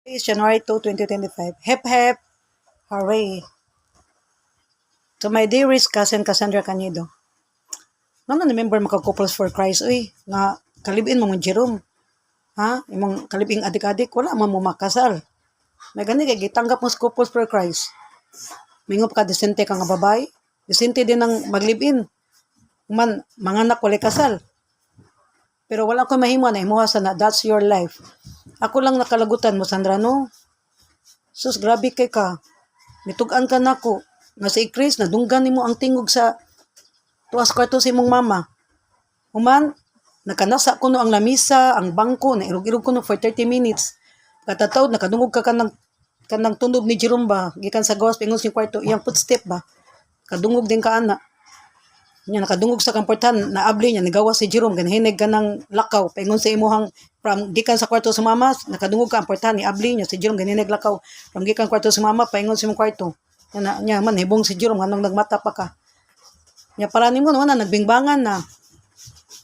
It's January 2, 2025. Hep hep, hooray. To my dearest cousin Cassandra Canedo. Nga na-member maka-couples for Christ, uy, nga kalibin mo mong Jerome. Ha? Imong kalibing adik-adik, wala man mo makasal. May gani kay gitanggap mo sa couples for Christ. Mingop ka, disente ka nga babay. Disente din ang maglibin. Man, manganak wala kasal. Pero wala ko mahimo na imuha sa na, that's your life. Ako lang nakalagutan mo, Sandra, no? Sus, grabe kay ka. Mitugan ka na ko. Nga si Chris, nadunggan nimo ang tingog sa tuwas kwarto si mong mama. Human, nakanasa ko no ang lamisa, ang bangko, nairog-irog ko no for 30 minutes. Katatawd, nakadungog ka kanang tunob ni Jerome ba, gikan sa gawas, pingon si kwarto, iyang footstep ba. Kadungog din ka ana. Nya nakadungog sa kamportan, naabli niya, nagawas si Jerome, ganhinig ka ng lakaw, pingon sa imuhang, from gikan sa kwarto sa mama, nakadungog ka amportan, ni abli niya, si Jerome, ganhinig lakaw, from gikan kwarto sa mama, pingon sa imong kwarto. Nya man, hibong si Jerome, anong nagmata pa ka. Nya para nimo no na nagbingbangan na.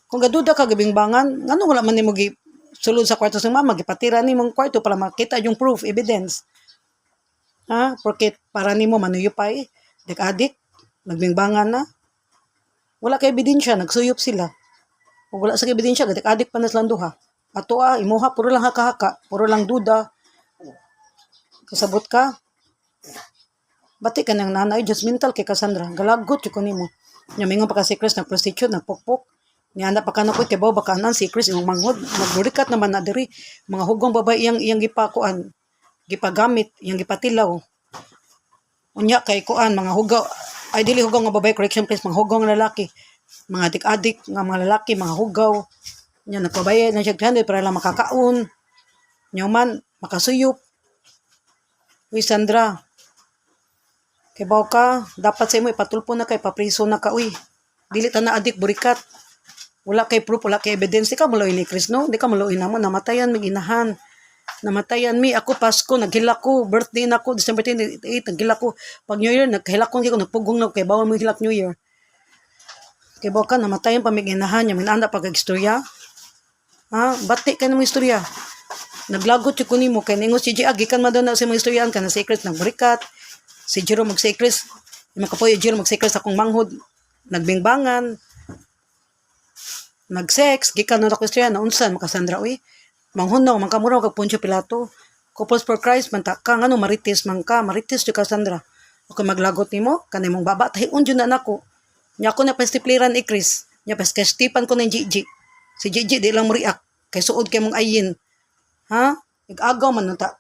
Kung gaduda ka gabingbangan, ngano wala man nimo gi sulod sa kwarto sa mama, gipatira nimong kwarto para makita yung proof, evidence. Ha? Porque para nimo manuyupay, dik-adik, nagbingbangan na. Wala kay ebidensya, nagsuyop sila. Kung wala sa ebidensya, dik-adik pa na silang duha. Ato imuha, puro lang haka-haka, puro lang duda. Kasabot ka. Bati ka ng nanay, judgmental kay Cassandra. Galagot yung kunimo. Nyamingon pa ka si Chris, nag-prostitute, nagpukpok. Nianda pa ka na po, tibaw baka nan si Chris, yung manghod. Nagburikat naman na diri. Mga hugong babae, iyang gipakuan. Gipagamit, iyang gipatilaw. Unya kay kuan, mga hugaw. Ay, dili hugaw nga babae, correction please, mga hugaw nga lalaki. Mga adik-adik nga mga lalaki, mga hugaw. Nya nagpabayad na siya 300 para lang makakaon. Nya man, makasuyop. Uy, Sandra, kay baw ka, dapat sa imo ipatulpo na kay papriso na ka, uy. Dili ta na adik burikat. Wala kay proof, wala kay evidence. Di ka maluin ni Chris, no? Di ka maluin na mo. Namatayan mi ginahan. Namatayan mi. Ako Pasko, naghila ko. Birthday na ko, December 28, naghila ko. Pag New Year, naghila ko. Nagpugong na ko. Kay bawal mo hilak New Year. Kay baw ka, namatayan pa mi ginahan. Yung minanda pag-istorya. Ha? Bati ka na mga istorya. Naglagot yung kunin mo. Kaya ningos si G, gikan man daw na sa mga istoryaan ka na secret, nagburikat. Si Jerome mag-secret, yung makapoy Jerome mag-secret sa akong manghod, nagbingbangan, nag-sex, gikan na ako istorya, naunsan, makasandra, uy, manghunaw, mangkamuraw, kag Poncio Pilato, couples for Christ, manta ka, ano, marites man ka, marites yung Cassandra, ako maglagot ni mo, kanay mong baba, tahiun dyan na nako, niya ako na pastipliran ni Chris, niya pastipan ko ng Gigi, si Gigi, di lang mo react, kay suod kay mong ayin, ha, ig-agaw man, ta.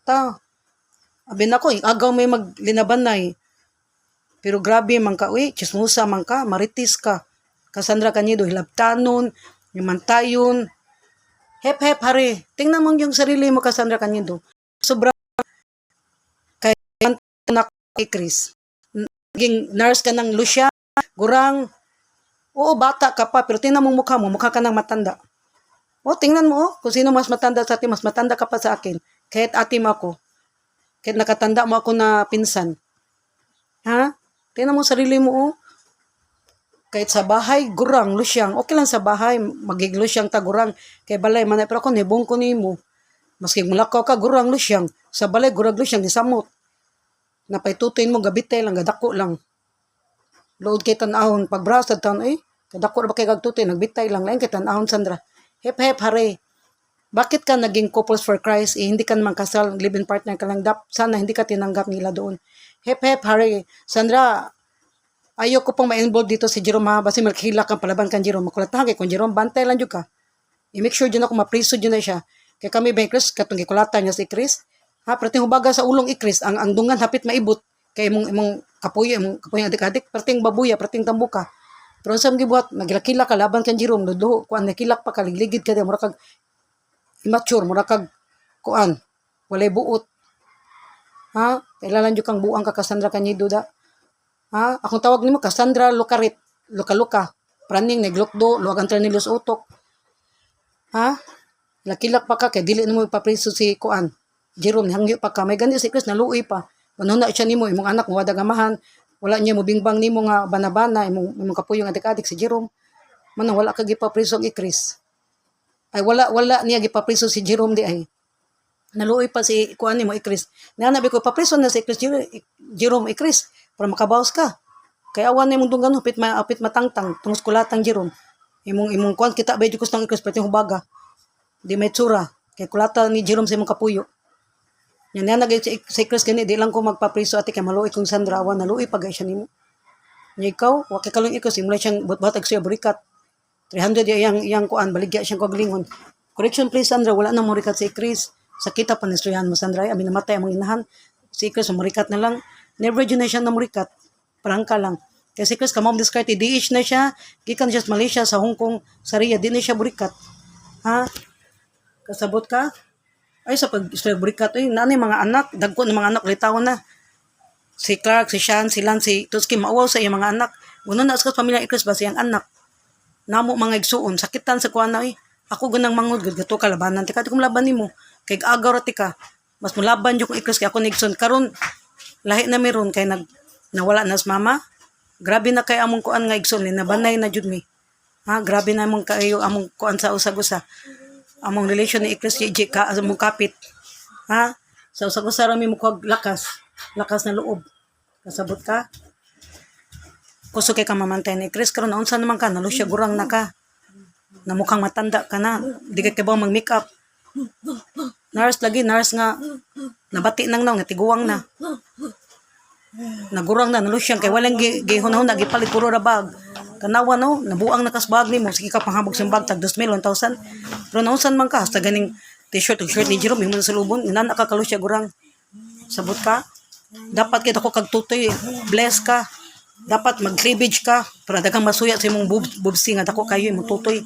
Abin ako, agaw may maglinaban na eh. Pero grabe man ka, uy, chismusa man ka, maritis ka. Cassandra Canedo, hilabtanon, yumantayon. Hep, hep, hari. Tingnan mo yung sarili mo, Cassandra Canedo. Sobra kay na kay Chris. Naging nurse ka ng Lucia, Gurang. Oo, bata ka pa, pero tingnan mo mukha ka ng matanda. O, tingnan mo, kung sino mas matanda sa atin, mas matanda ka pa sa akin. Kahit ate mo ako. Kahit nakatanda mo ako na pinsan. Ha? Tingnan mo sarili mo, oh. Kahit sa bahay, gurang, lusyang. Okay lang sa bahay, magiglusyang ta gurang. Kay balay, manay, pero ako, nibong ko ni mo. Maski mulakaw ka, gurang, lusyang. Sa balay, gurang, lusyang, disamot. Napaitutuin mo, gabitay lang, gadako lang. Load kay tanahon, pagbraos at taon, kadako na ba kay gagtutoy, nagbitay lang, lain kay tanahon, Sandra. Hep, hep, hare. Bakit ka naging couples for Christ? Hindi ka naman kasal, live-in partner ka lang. Sana hindi ka tinanggap nila doon. Hep, hep, hari. Sandra, ayoko pong ma-involve dito si Jerome ha. Basi malakihila kang palaban kang Jerome. Makulatahan kay kung Jerome, bantay lang dyan ka. I-make sure dyan ako mapriso dyan na siya. Kaya kami ba Chris, katong gikulatan niya si Chris. Ha, perting hubaga sa ulong Chris, ang dungan hapit maibot. Kaya imong kapuyo adik-adik, perting babuya, perting tambuka. Pero sa mga gibuhat, nagilakila ka, laban kang Jerome, ludo, kuan nakilak pa ka, ligligid ka diya, mura kag immature, mura kag kuan, walay buot. Ha? Kailangan nyo kang buang ka Cassandra Canedo da. Ha? Akong tawag nimo Cassandra Lucarit, Luka-Luka. Praning neglokdo, luwag ang Tranilos utok. Ha? Lakilak pa ka, kay dili nimo ipapriso si kuan. Jerome, hangyo pa ka. May gani si Chris, naluoy pa. Ano na siya nimo, imong anak mo, wadag amahan. Wala niya mo bingbang nimo nga banabana, imong kapuyong adik-adik si Jerome. Manang wala ka gipapriso ni Chris. Ay wala niya gipapriso si Jerome di ay. Naluoy pa si kuan nimo Ikris. Nanabi ko papriso na si Ikris Jerome Ikris para makabawas ka. Kaya awan na imong dunggan apit matangtang tungos kulatang Jerome. Imong kuan kita ba jud nang Ikris pati hubaga. Di may tsura. Kay kulata ni Jerome sa imong kapuyo. Yan na si Ikris gani di lang ko magpapriso ati kay maluoy kong Sandra awan naluoy pa siya nimo. Nya ikaw wa kay kalong Ikris imong siyang butbatag siya burikat. 300 yang kuan baligya siyang kaglingon. Correction please Sandra wala na mo rikat si Ikris. Sakita pa ni Srihan mo Sandra, abi namatay ang mga inahan. Si Chris murikat na lang. Never yun na siya na murikat. Prangka lang. Kaya si Chris kamam discarte, DH na siya. Gikan siya sa Malaysia, sa Hong Kong, sa Riyadh, di na siya murikat. Ha? Kasabot ka? Ay sa pag-istorya burikat, nanay mga anak, dagko ng mga anak, litaw na. Si Clark, si Sean, si Lance, si Tuski, maawaw sa iyang mga anak. Uno na sa pamilya Chris ba siyang anak. Namo mga igsuon, sakitan sa kuana Ako ganang mangod, gato ka labanan. Tika, di ko laban nimo. Kay agaw rati ka, mas mulaban yung Ikris kay ako nigson karon lahi na meron kay nawala na sa mama. Grabe na kay among kuan nga igson ni nabanay na jud mi. Ha, grabe na among kayo among kuan sa usag-usa. Among relation ni Ikris JJ ka among kapit. Ha? Sa usag-usa ra mi mo kog lakas na loob. Kasabot ka? Kuso kay ka mamantay ni Ikris karon unsa naman ka nalusya gurang na ka. Na mukhang matanda ka na. Di ka ba mag-make up? Nurse nga nabati nang nga tiguwang na. Nagurang na nalusyang kay walang gihunahon na gipalit puro ra bag. Kanawa no, nabuang na kas bag nimo sige ka panghabog sa bag tag 2,000 1,000. Pero naunsan man ka hasta ganing t-shirt ug shirt ni Jerome himo sa lubon ina nakakalusya gurang. Sabot ka? Dapat kay dako kag tutoy, bless ka. Dapat mag-cleavage ka para dagang masuya sa imong bubsi nga dako kayo imong tutoy.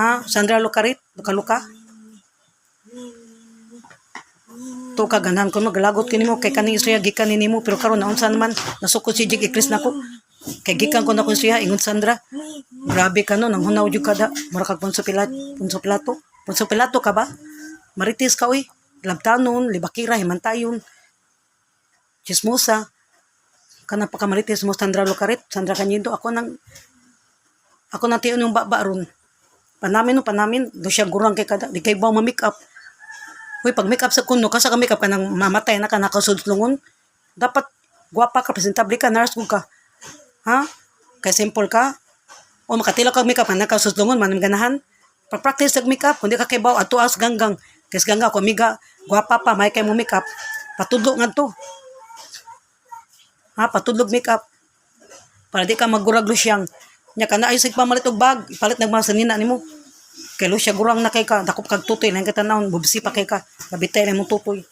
Ha? Sandra Lucarit, luka. To ka ganahan ko maglagot kinimo kay kaning istorya gikan nimo pero karon naunsa naman nasukod si Jig Ikris nako. Kay gikan ko na kun siya ingon Sandra. Grabe ka no nang hunaw jud kada mura kag Ponso Pilato. Ponso Pilato ka ba? Maritis ka uy. Labtanon, libakira, himantayon. Chismosa. Kana pa ka maritis mo Sandra Lucarit, Sandra Cañedo ako nang tiyon yung baba ron. Panamin do siya gurang kay kada di kay ba ma-make up. Uy, pag make up sa kuno, kasa ka make up ka nang mamatay na ka nakasudlungon. Dapat guwapa ka, presentable ka, nurse ka. Ha? Kay simple ka. O makatila ka make up ka nakasudlungon, manang ganahan. Pag practice nag make up, kundi ka kay baw, ato as ganggang. Kasi gangga ko, amiga, guwapa pa, may kay mo make up. Patudlo nga to. Ha? Patudlog make up. Para di ka magguraglo siyang. Nya ka na ayos pamalit og bag, ipalit nagmasanina nimo. Kay lo siya gurang na kay ka, dakop kag tutoy lang kita naon, bubsi pa kay ka, labitay lang mong tutoy.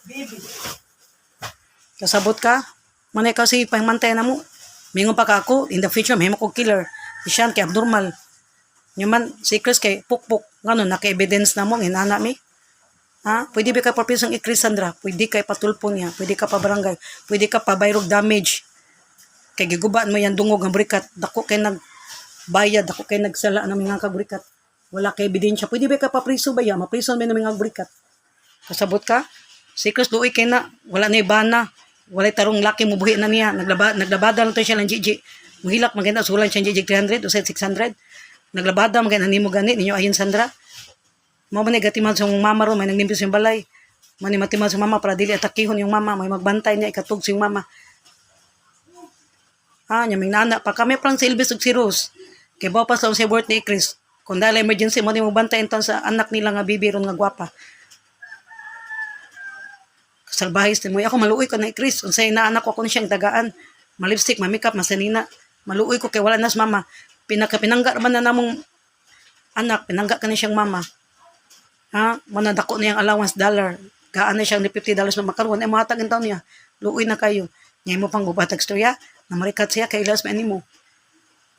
Kasabot ka, manay ka si pahimantay na mo. Mingon pa ka ako, in the future, may mo kong killer. Isyan kay abnormal. Nyuman, si Chris kay pukpuk, ngano, naka-evidence na mo, inana mi. Ha? Pwede ba ka papisong i-Chris Sandra? Pwede ka ipatulpo niya, pwede ka pa barangay, pwede ka pa bayrog damage. Kay gigubaan mo yan dungog ang burikat, dako kay nagbayad, dako kay nagsala ng mga kaburikat. Wala kay ebidensya. Pwede ba ka papriso ba yan? Mapriso may mga burikat. Kasabot ka? Si Chris Luoy kay na, wala na ibana. Wala tarong laki mo buhi na niya. Naglabada lang to siya lang Gigi. Muhilak maganda sulan siya Gigi 300 o 600. Naglabada maganda nimo gani ninyo ayon Sandra. Mao man gatiman sa mama ro may naglimpyo sa balay. Mani matiman sa mama para dili atakihon yung mama, may magbantay niya ikatug sa yung mama. Nya may nana pa kami pang si Elvis ug si Rose. Kay bawa pa sa birth ni Chris. Kung dahil emergency mo di mo bantayin ton sa anak nila nga bibi ron nga gwapa. Salbahis din mo. Ako maluoy ko na Chris. Unsay na anak ko siyang dagaan. Malipstick, mamikap, masanina. Maluoy ko kay wala nas mama. Pinangga man na namong anak. Pinangga ka na siyang mama. Ha? Manadako na yung allowance dollar. Gaan na siyang $50 na makaroon. Mga tagin taon niya. Luoy na kayo. Ngayon mo pang bubatag storya. Namarikat siya. Kailas man mo.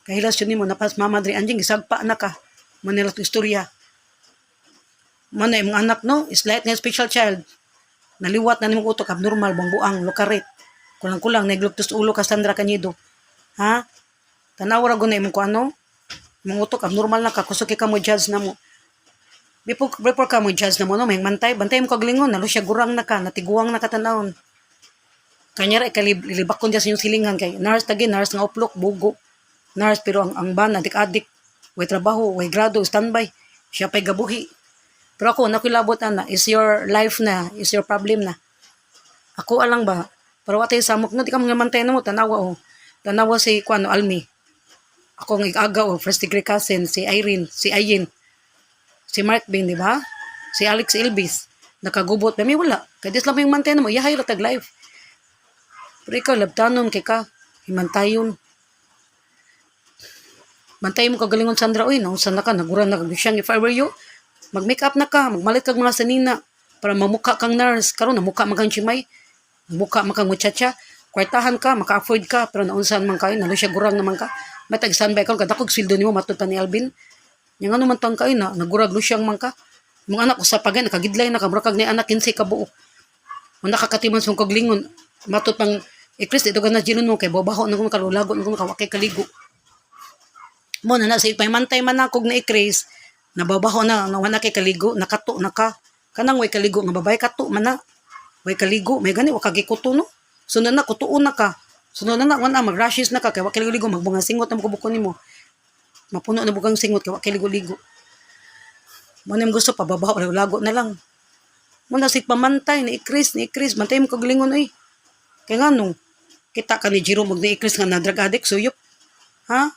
Kahilas yun mo. Napas mama dri anjing. Isagpa na ka. Manila to istorya. Mana yung anak no, is light nga special child. Naliwat na nimong utok, abnormal, buang-buang, Lucarit. Kulang-kulang, naglugtos ulo ka Sandra Cañedo. Ha? Tanawara ko na imong ko ano? Imong utok, abnormal na ka, kusuki ka mo judge na mo. Before ka mo judge na mo, no, may bantay mo kaglingon, nalo siya gurang na ka, natiguang na ka tanawon. Kanyara, ikalibak ko dyan sa yung silingan kay nurse tagi, nurse nga uplok, bugo. Nurse, pero ang ban, adik-adik. Way trabaho, way grado, standby. Siya pa'y gabuhi. Pero ako, nakilabot na, is your life na, is your problem na. Ako alang ba? Pero watay samok na, di ka mga mantay na mo, tanawa o. Tanawa si Kuano Almi. Ako ng aga o, first degree cousin, si Irene, si Ayin, si Mark Bin, di ba? Si Alex Elvis. Nakagubot. May wala. Kaya dis lang yung mantay na mo, yahay ratag life. Pero ikaw, labtanon kay ka. Himantayon. Mantay mo kagalingon Sandra, uy, nausan na ka, nagurang na kagusyang. If I were you, mag-make up na ka, magmalit kag mga sanina, para mamukha kang nurse. Karon namukha makang chimay, namukha makang muchacha, kwartahan ka, maka-afford ka, pero naunsan man kayo, nalo siya gurang naman ka. May tag-standby ka, kadakog sildo nimo matutan ni Alvin. Yang ano man tang kayo na, nagurag lusyang man ka. Mga anak ko sa pagay, nakagidlay na, kabrakag ni anak 15 ka buo. Kung nakakatiman sa kaglingon, matut pang, Chris, ito ka na ginon mo, kay babaho na kung kalulago, na kung kawakay kaligo. Mo na sa ipamantay man ako na Chris, nababaho na, nawana kay kaligo, nakato na ka. Kanang way kaligo, nga babay kato man na. Way kaligo, may gani, wakagikuto no. Sunod na, kutuon na ka. Sunod na, wana, mag-rashes na ka, kaya wakiligo-ligo, magbunga singot na magkubuko nimo. Mapuno na bugang singot, kaya wakiligo-ligo. Mo na gusto, pababaho, lago na lang. Mo na si pamantay, ni Chris, mantay mo kagalingon, eh. Kaya nga no, kita ka ni Jiro, mag ni Chris nga na drug addict, suyop. Ha?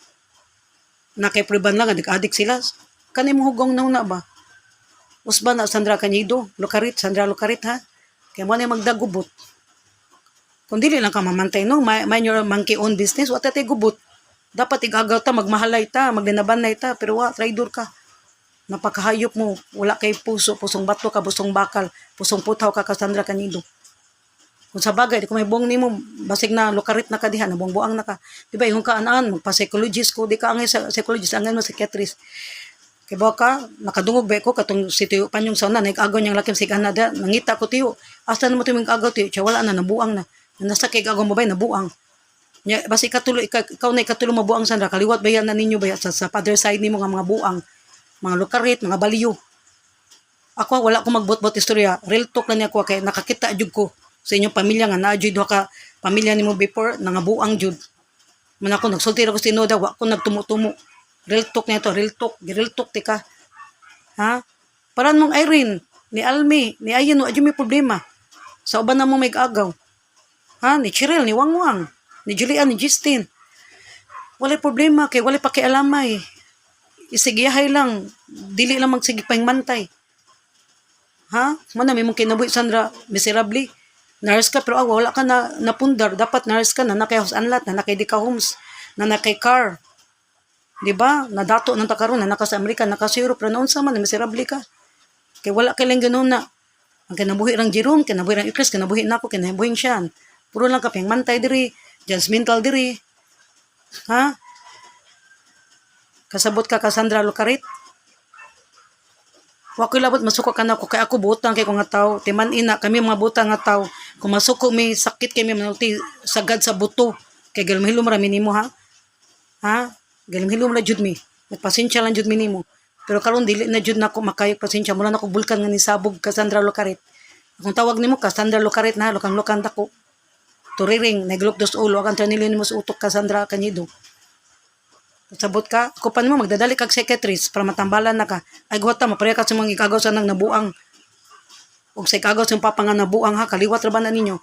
Nakaipriban lang, adik-adik sila. Kanay mo hugong na ba? Usba na Sandra Cañedo, Sandra Lucarit ha? Kaya mo na magdagubot. Kung dili lang ka mamantay no, mind your monkey own business, wata tayo gubot. Dapat igagaw ta, magmahalay ta, maglinabanay ta, pero traidor ka. Napakahayop mo, wala kay puso, pusong bato ka, pusong bakal, pusong putaw ka Sandra Cañedo. Kung sa bagay, di ko may buong nimo, basig na Lucarit na ka diha, na buong-buang na ka. Diba, yung kaanaan, magpa-psychologist ko, di ka angay sa psychologist, angay mo psychiatrist. Kaya ba ka, nakadungog ba ko, katong si Tiyo Panyong sauna, nag-agaw niyang lakim si Canada, nangita ko Tiyo, asa naman Tiyo mag-agaw Tiyo, siya wala na, nabuang na. Nasa kay agaw mo ba, nabuang. Basta ikaw na ikatulo mabuang Sandra, kaliwat ba yan na ninyo ba sa father side ni mga buang, mga Lucarit, mga baliyo. Ako, wala ko magbot-bot istorya, real talk na niya ko, kaya nakakita jud ko sa inyong pamilya nga na-jud ka pamilya nimo before nangabuang jud. Man ako nagsulti ra ko sa Inoda, wa ko nagtumo-tumo. Real talk na ito, real talk tika. Ha? Paran mong Irene, ni Almi, ni Ayan, wa may problema. Sa uban na mo may agaw. Ha? Ni Cheryl, ni Wangwang, ni Julian, ni Justin. Wala problema, kay wala pakialamay. Isigiyahay lang, dili lang magsigi pangmantay. Ha? Mana may mong kinabuhi Sandra, miserably. Nurse ka, pero wala ka na napundar. Dapat nurse ka na nakay house anlat, na nakay Dika Homes, na nakay car. Diba? Nadato ng takaroon, na naka sa Amerika, naka sa Europe, pero noon sa man, miserable ka. Kaya wala ka lang ganun na. Ang kinabuhi rang Jerome, kinabuhi rang Ikris, kinabuhi na ako, kinabuhi siya. Puro lang ka, mantay diri, judgmental diri. Ha? Kasabot ka, Cassandra Lucarit? Wako'y labot, masuko ka na ako, kaya ako butang kay ko nga tao. Timan ina, kami mga butang nga tao. Kung masuko, may sakit kami, manulti, sagad sa buto. Kaya galimhilom rami nimo, ha? Ha? Galimhilom na jud mi. Nagpasensya lang jud mi nimo. Pero karon dili na jud nako makayog pasensya. Mula na ko bulkan nga ni sabog Cassandra Lucarit. Kung tawag nimo Cassandra Lucarit na, lukang-lukang dako. Turiring, naglok dos ulo, akan tranilo nimo sa utok Cassandra Cañedo. Sabot ka, ako pa nimo magdadali kag psychiatrist para matambalan na ka. Ay guwata, mapareha ka sa mga ikagaw sa nang nabuang. O sa ikagaw sa papa nga nabuang ha, kaliwat ra ba na ninyo?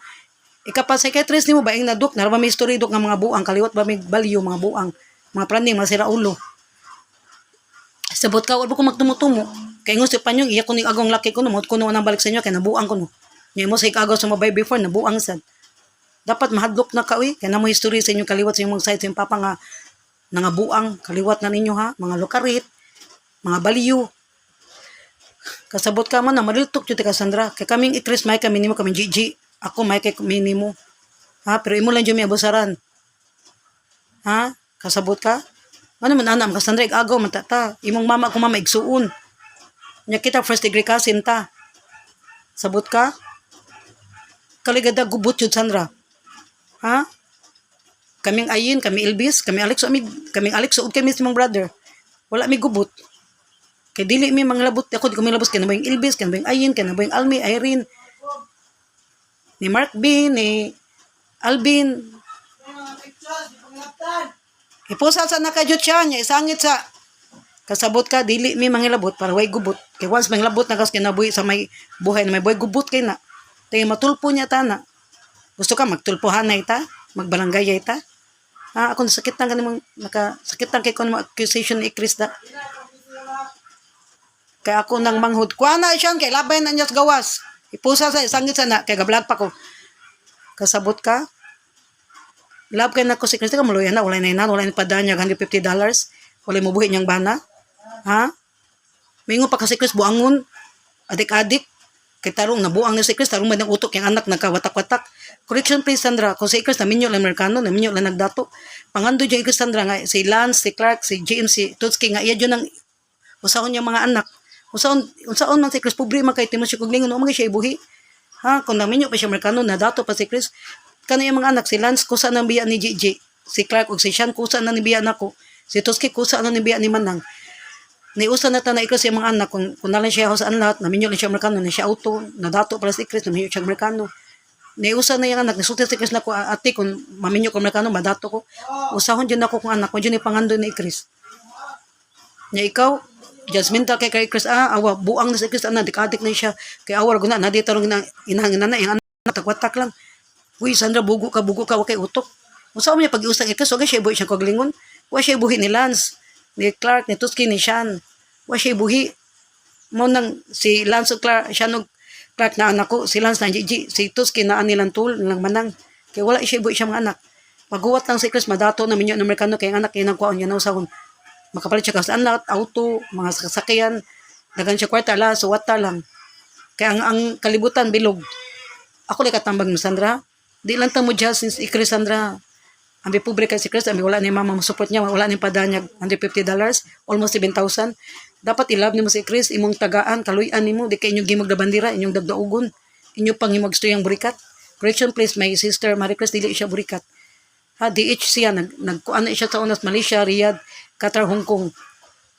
Ikapa psychiatrist nimo ba ing naduk, naraba may history duk nga mga buang, kaliwat ba may balyo mga buang, mga praning, mga sira ulo. Sabot ka, wala ko magtumutumo. Kaya nga si Panyong, iya ko ning agong laki ko no, ko no nang balik sa inyo, kaya nabuang ko no. Ngayon mo sa ikagaw sa mabay before, nabuang sad. Dapat mahadlok na ka, kaya na mo history sa inyong kaliwat sa inyong side sa inyong papa nga nangabuang, kaliwat na ninyo ha, mga Lucarit, mga baliyo. Kasabot ka man na, mariltok yun Cassandra. Kaya kaming Ikris, may kami nimo, kaming Gigi. Ako, may kay nimo. Ha, pero imo lang dyan may abusaran. Ha, kasabot ka? Ano man anam, Cassandra, igagaw, matata. Imong mama, kung mama, igsuon. Nya kita, first degree cousin ta. Sabot ka? Kaligada, gubot yun, Sandra. Ha? Kaming Ayin, kami Elvis, kami Alex, kaming Alex, suod kami sa mga brother. Wala mi gubot. Kay dili mi mga labot, ako di ko may labos, kaya na ba yung Elvis, kaya na ba yung Ayin, kaya na ba yung Almi, Irene, ni Mark B, ni Alvin. Ipusal sa nakajut siya, niya isangit sa kasabot ka, dili mi mga labot, para way gubot. Kay once may labot na kas kinabuhi sa may buhay na may buhay gubot kay na. Tayo matulpo niya ta na. Gusto ka magtulpuhan na ita? Magbalangay ita? Ako nasakitan ka namang nakasakitan kay ko namang accusation ni Chris da. Kaya ako nang manghud. Kuha na siya kay labay na niya sa gawas. Ipusa sa sangit sana kay gablag pa ko. Kasabot ka? Love kay na ko si Chris ka maluya na wala na wala ni padanya $150. Wala mo buhi niyang bana. Ha? Mingo pa kasi Chris buangon. Adik-adik. Kay tarong nabuang na si Chris, tarong may nang utok yung anak nagkawatak-watak. Correction please Sandra, kung si Chris naminyo lang Amerikano, naminyo lang nagdato. Pangando dyan Chris Sandra nga, si Lance, si Clark, si James, si Tutski nga, iya dyan ang usaon niya mga anak. Usaon man si Chris, pobre man kay Timos siya kuglingon, umagay siya ibuhi. Ha, kung naminyo pa siya Amerikano, nadato pa si Chris. Kana yung mga anak, si Lance, kusa nang biya ni Gigi. Si Clark, o si Sean, kusa na ni biya nako. Si Tutski, kusa na ni biya ni Manang. Niusa na ta na Chris yung mga anak kung nalang siya hosaan lahat naminyo lang siya Amerikano na siya auto nadato pala si Chris naminyo siya Amerikano niusa na yung anak nisulti si Chris na ko ate kung maminyo ko Amerikano madato ko usahon dyan ako kung anak ko dyan ipangando ni Chris niya ikaw judgmental kay Chris awa buang na si Chris dikadik na siya kay awar guna na di tarong inahangin na yung anak tagwatak lang uy Sandra bugo ka wakay utok usahon niya pag-iusang Chris wag siya ibuhi siya kaglingon wag siya ibuhi ni Lance ni Clark, ni Tutski, ni Sean. Wa siya buhi. Mo nang si Lance Clark, Sean Clark na anak ko, si Lance na Gigi, si Tutski na anilang tul, nilang manang. Kaya wala siya buhi siya mga anak. Paghuwat lang si Chris, madato na minyo ng Amerikano, kaya anak yung nagkuhaan niya na usahon. Makapalit siya kasaan lahat, auto, mga sasakyan, dagan siya kwarta, ala, suwata lang. Kaya ang kalibutan, bilog. Ako lang katambag mo, Sandra. Di lang tamo dyan, since Chris, Sandra. Ambi pobre kay si Chris, ambi wala ni mama mo support niya, wala ni padanya $150, almost 7,000. Dapat ilab nimo si Chris, imong tagaan, kaluyan nimo, di kay inyong gimog na bandira, inyong dagdaugon, inyo pang imong gusto yung burikat. Correction please, my sister Marie Chris, dili siya burikat. Ha, DH siya, nagkuan na siya sa unas Malaysia, Riyadh, Qatar, Hong Kong.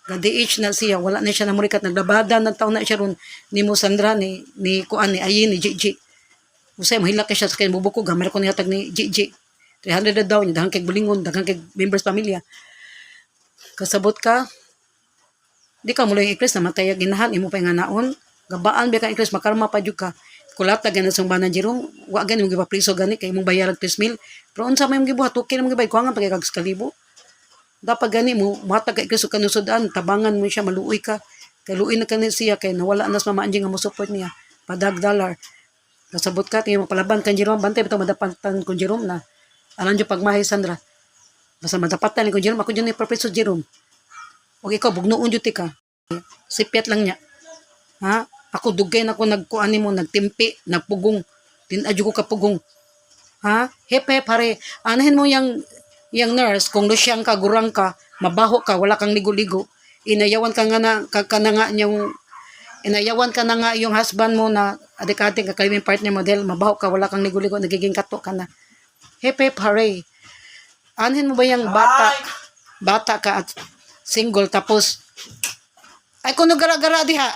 DH na siya, wala na siya na burikat, naglabada, nagtaon na siya ron, ni mo Sandra, ni kuan, ni Ayin, ni Gigi. Usay, mahilak siya sa kanya bubuko, gamar ko nihatag ni Gigi. 300 na daw niya, daghang kay bulingon, daghang kay members pamilya. Kasabot ka, di ka mula yung Chris, namatay ginahan, imo pa nga naon, gabaan ba ka Chris, makarma pa jud ka. Kulata gana sa banan Jerome, wa gani mo gipapriso gani, kay imong bayarag 3,000. Pero unsa may mong gibuhat, okay na mong gibay, kuhangan pagkakag kalibo. Dapat gani mo, matag kay Chris, kanusudan, tabangan mo siya, maluoy ka. Kay luoy na kanil siya, kay nawala nas mamaanjing nga mo support niya, padag dollar. Kasabot ka, tingin mo palaban kan Jerome, bantay, bitaw madapatan kon Jerome na. Alam nyo pagmahay Sandra. Basta madapatan ko Jerome. Ako dyan ni Professor Jerome. Okay ikaw, bugnoon dyan ka. Sipiat lang niya. Ha? Ako dugay na ako nagkuani mo, nagtimpi, nagpugong. Tinadyo ko kapugong. Ha? Hep hep hare. Anahin mo yung nurse, kung lusyang ka, gurang ka, mabaho ka, wala kang ligo-ligo. Inayawan ka nga na nga yung inayawan ka na nga yung husband mo na adik-adik kakalibing partner model, mabaho ka, wala kang ligo-ligo, nagiging kato ka na. Hep hep hooray. Anhin mo ba yung bata ka at single tapos ay kung gara-gara diha.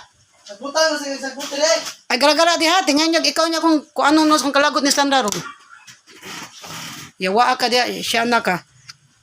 Ay gara-gara diha, tingnan niyo ikaw niya kung ano nos kung kalagot ni Sandra ron. Yawa ka diha, siya na ka.